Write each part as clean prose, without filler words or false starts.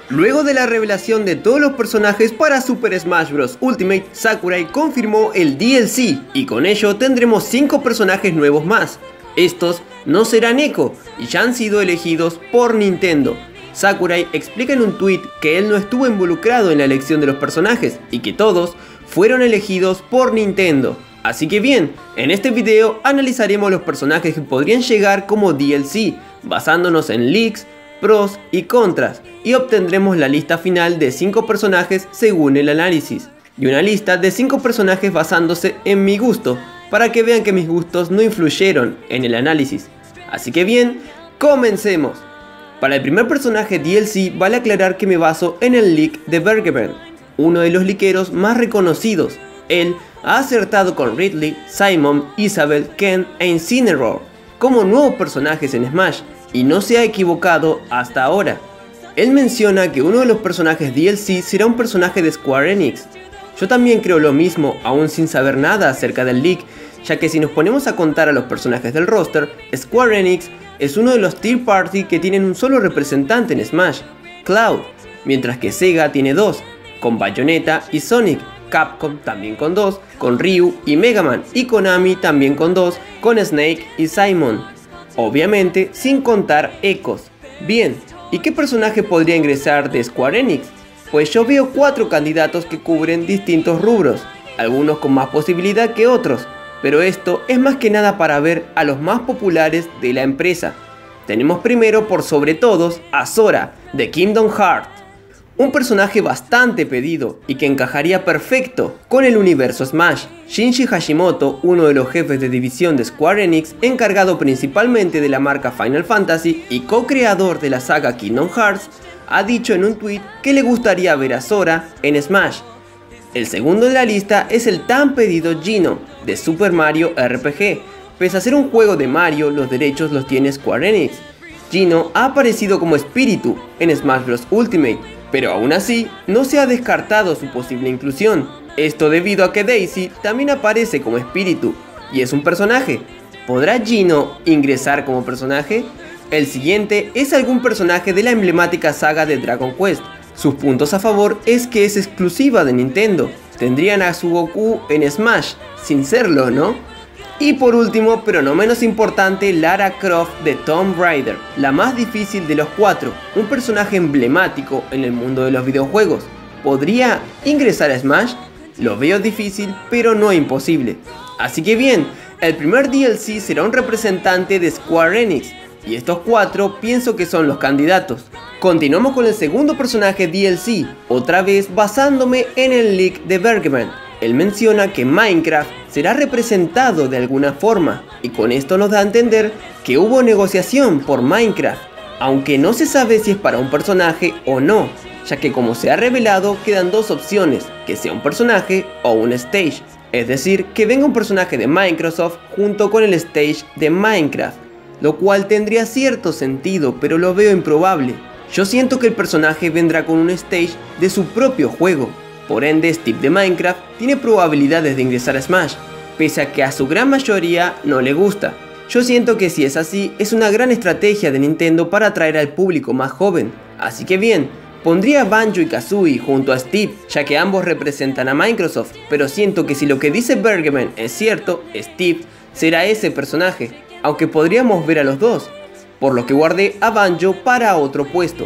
Luego de la revelación de todos los personajes para Super Smash Bros. Ultimate, Sakurai confirmó el DLC y con ello tendremos 5 personajes nuevos más. Estos no serán Echo y ya han sido elegidos por Nintendo. Sakurai explica en un tweet que él no estuvo involucrado en la elección de los personajes y que todos fueron elegidos por Nintendo. Así que bien, en este video analizaremos los personajes que podrían llegar como DLC, basándonos en leaks, pros y contras, y obtendremos la lista final de 5 personajes según el análisis, y una lista de 5 personajes basándose en mi gusto, para que vean que mis gustos no influyeron en el análisis. Así que bien, comencemos. Para el primer personaje DLC vale aclarar que me baso en el leak de Bergman, uno de los liqueros más reconocidos. Él ha acertado con Ridley, Simon, Isabel, Ken e Incineroar como nuevos personajes en Smash, y no se ha equivocado hasta ahora. Él menciona que uno de los personajes DLC será un personaje de Square Enix. Yo también creo lo mismo, aún sin saber nada acerca del leak, ya que si nos ponemos a contar a los personajes del roster, Square Enix es uno de los tier party que tienen un solo representante en Smash, Cloud, mientras que Sega tiene 2, con Bayonetta y Sonic, Capcom también con 2, con Ryu y Mega Man, y Konami también con 2, con Snake y Simon. Obviamente sin contar Echos. Bien, ¿y qué personaje podría ingresar de Square Enix? Pues yo veo 4 candidatos que cubren distintos rubros, algunos con más posibilidad que otros, pero esto es más que nada para ver a los más populares de la empresa. Tenemos primero por sobre todos a Sora, de Kingdom Hearts, un personaje bastante pedido y que encajaría perfecto con el universo Smash. Shinji Hashimoto, uno de los jefes de división de Square Enix, encargado principalmente de la marca Final Fantasy y co-creador de la saga Kingdom Hearts, ha dicho en un tweet que le gustaría ver a Sora en Smash. El segundo de la lista es el tan pedido Geno, de Super Mario RPG. Pese a ser un juego de Mario, los derechos los tiene Square Enix. Geno ha aparecido como espíritu en Smash Bros. Ultimate, pero aún así no se ha descartado su posible inclusión. Esto debido a que Daisy también aparece como espíritu y es un personaje. ¿Podrá Geno ingresar como personaje? El siguiente es algún personaje de la emblemática saga de Dragon Quest. Sus puntos a favor es que es exclusiva de Nintendo. Tendrían a su Goku en Smash, sin serlo, ¿no? Y por último, pero no menos importante, Lara Croft de Tomb Raider, la más difícil de los 4, un personaje emblemático en el mundo de los videojuegos. ¿Podría ingresar a Smash? Lo veo difícil, pero no imposible. Así que bien, el primer DLC será un representante de Square Enix, y estos 4 pienso que son los candidatos. Continuamos con el segundo personaje DLC, otra vez basándome en el leak de Bergman. Él menciona que Minecraft será representado de alguna forma, y con esto nos da a entender que hubo negociación por Minecraft, aunque no se sabe si es para un personaje o no, ya que como se ha revelado quedan 2 opciones, que sea un personaje o un stage, es decir, que venga un personaje de Microsoft junto con el stage de Minecraft, lo cual tendría cierto sentido, pero lo veo improbable. Yo siento que el personaje vendrá con un stage de su propio juego. Por ende, Steve de Minecraft tiene probabilidades de ingresar a Smash, pese a que a su gran mayoría no le gusta. Yo siento que si es así, es una gran estrategia de Nintendo para atraer al público más joven. Así que bien, pondría a Banjo y Kazooie junto a Steve, ya que ambos representan a Microsoft, pero siento que si lo que dice Bergman es cierto, Steve será ese personaje, aunque podríamos ver a los dos, por lo que guardé a Banjo para otro puesto.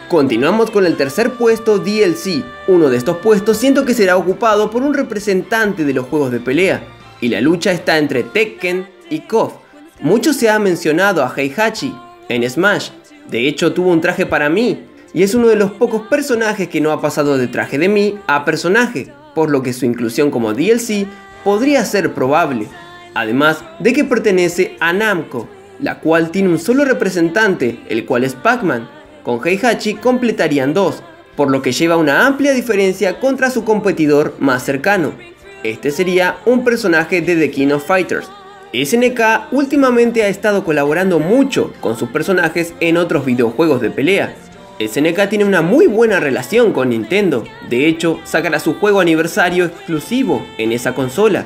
Continuamos con el tercer puesto DLC. Uno de estos puestos siento que será ocupado por un representante de los juegos de pelea, y la lucha está entre Tekken y KOF. Mucho se ha mencionado a Heihachi en Smash, de hecho tuvo un traje para Mii, y es uno de los pocos personajes que no ha pasado de traje de Mii a personaje, por lo que su inclusión como DLC podría ser probable, además de que pertenece a Namco, la cual tiene un solo representante, el cual es Pac-Man. Con Heihachi completarían 2, por lo que lleva una amplia diferencia contra su competidor más cercano. Este sería un personaje de The King of Fighters. SNK últimamente ha estado colaborando mucho con sus personajes en otros videojuegos de pelea. SNK tiene una muy buena relación con Nintendo, de hecho sacará su juego aniversario exclusivo en esa consola.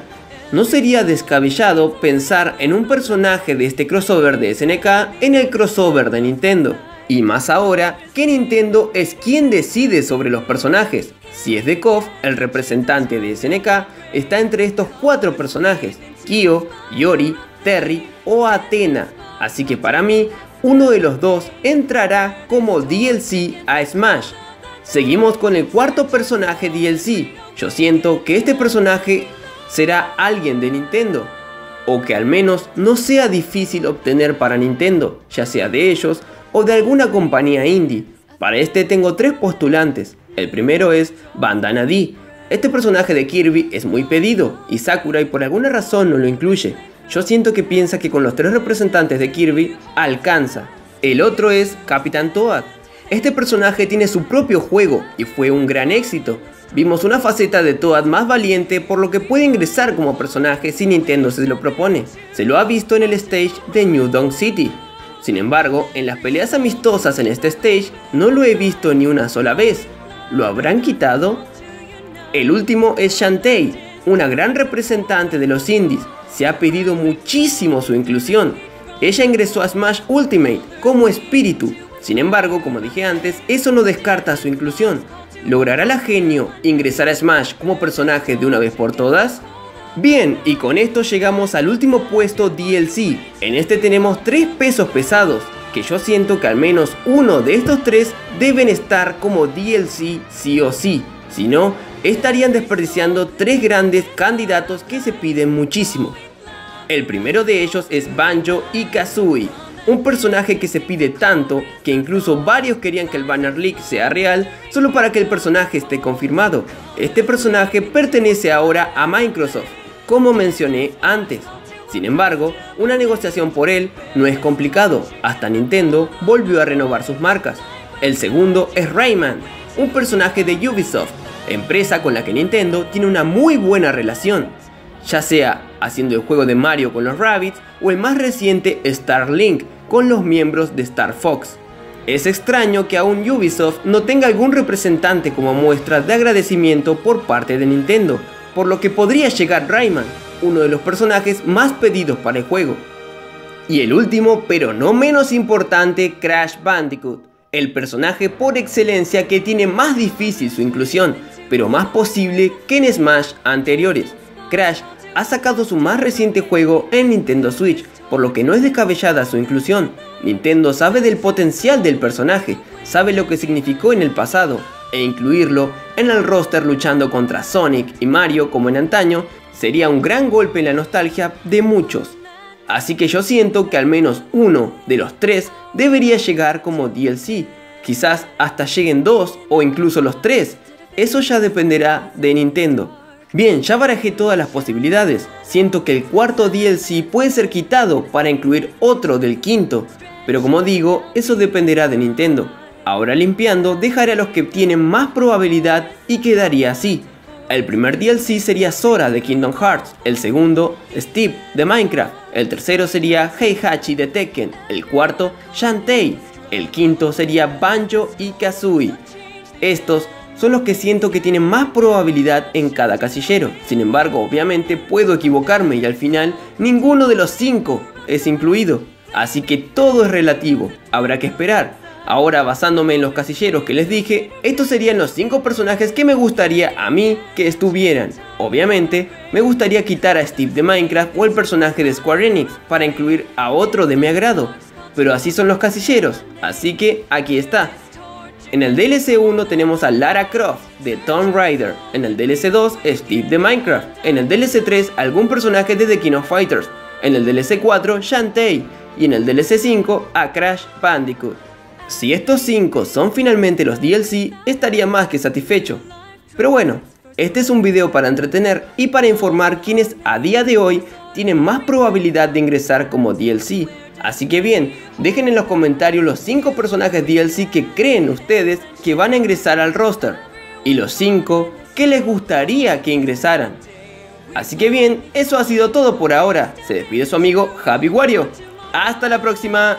No sería descabellado pensar en un personaje de este crossover de SNK en el crossover de Nintendo. Y más ahora que Nintendo es quien decide sobre los personajes. Si es de KOF, el representante de SNK está entre estos 4 personajes: Kyo, Yori, Terry o Athena. Así que para mí, uno de los dos entrará como DLC a Smash. Seguimos con el cuarto personaje DLC. Yo siento que este personaje será alguien de Nintendo, o que al menos no sea difícil obtener para Nintendo, ya sea de ellos o de alguna compañía indie. Para este tengo 3 postulantes. El primero es Bandana Dee. Este personaje de Kirby es muy pedido y Sakurai por alguna razón no lo incluye. Yo siento que piensa que con los 3 representantes de Kirby alcanza. El otro es Capitán Toad. Este personaje tiene su propio juego y fue un gran éxito. Vimos una faceta de Toad más valiente, por lo que puede ingresar como personaje si Nintendo se lo propone. Se lo ha visto en el stage de New Donk City. Sin embargo, en las peleas amistosas en este stage no lo he visto ni una sola vez. ¿Lo habrán quitado? El último es Shantae, una gran representante de los indies. Se ha pedido muchísimo su inclusión. Ella ingresó a Smash Ultimate como espíritu. Sin embargo, como dije antes, eso no descarta su inclusión. ¿Logrará la genio ingresar a Smash como personaje de una vez por todas? Bien, y con esto llegamos al último puesto DLC. En este tenemos 3 pesos pesados, que yo siento que al menos uno de estos 3 deben estar como DLC sí o sí. Si no, estarían desperdiciando 3 grandes candidatos que se piden muchísimo. El primero de ellos es Banjo y Kazooie, un personaje que se pide tanto que incluso varios querían que el Banner Leak sea real solo para que el personaje esté confirmado. Este personaje pertenece ahora a Microsoft, como mencioné antes. Sin embargo, una negociación por él no es complicado, hasta Nintendo volvió a renovar sus marcas. El segundo es Rayman, un personaje de Ubisoft, empresa con la que Nintendo tiene una muy buena relación, ya sea haciendo el juego de Mario con los Rabbids o el más reciente Starlink con los miembros de Star Fox. Es extraño que aún Ubisoft no tenga algún representante como muestra de agradecimiento por parte de Nintendo, por lo que podría llegar Rayman, uno de los personajes más pedidos para el juego. Y el último, pero no menos importante, Crash Bandicoot, el personaje por excelencia que tiene más difícil su inclusión, pero más posible que en Smash anteriores. Crash ha sacado su más reciente juego en Nintendo Switch, por lo que no es descabellada su inclusión. Nintendo sabe del potencial del personaje, sabe lo que significó en el pasado, e incluirlo en el roster luchando contra Sonic y Mario como en antaño sería un gran golpe en la nostalgia de muchos. Así que yo siento que al menos uno de los 3 debería llegar como DLC, quizás hasta lleguen 2 o incluso los 3, eso ya dependerá de Nintendo. Bien, ya barajé todas las posibilidades, siento que el cuarto DLC puede ser quitado para incluir otro del quinto, pero como digo, eso dependerá de Nintendo. Ahora limpiando, dejaré a los que tienen más probabilidad y quedaría así. El primer DLC sería Sora de Kingdom Hearts, el segundo Steve de Minecraft, el tercero sería Heihachi de Tekken, el cuarto Shantae, el quinto sería Banjo y Kazooie. Estos son los que siento que tienen más probabilidad en cada casillero. Sin embargo, obviamente puedo equivocarme y al final ninguno de los 5 es incluido. Así que todo es relativo, habrá que esperar. Ahora, basándome en los casilleros que les dije, estos serían los 5 personajes que me gustaría a mí que estuvieran. Obviamente, me gustaría quitar a Steve de Minecraft o el personaje de Square Enix para incluir a otro de mi agrado. Pero así son los casilleros, así que aquí está. En el DLC 1 tenemos a Lara Croft de Tomb Raider, en el DLC 2 Steve de Minecraft, en el DLC 3 algún personaje de The King of Fighters, en el DLC 4 Shantae y en el DLC 5 a Crash Bandicoot. Si estos 5 son finalmente los DLC, estaría más que satisfecho. Pero bueno, este es un video para entretener y para informar quienes a día de hoy tienen más probabilidad de ingresar como DLC. Así que bien, dejen en los comentarios los 5 personajes DLC que creen ustedes que van a ingresar al roster y los 5 que les gustaría que ingresaran. Así que bien, eso ha sido todo por ahora. Se despide su amigo Javi Wario. ¡Hasta la próxima!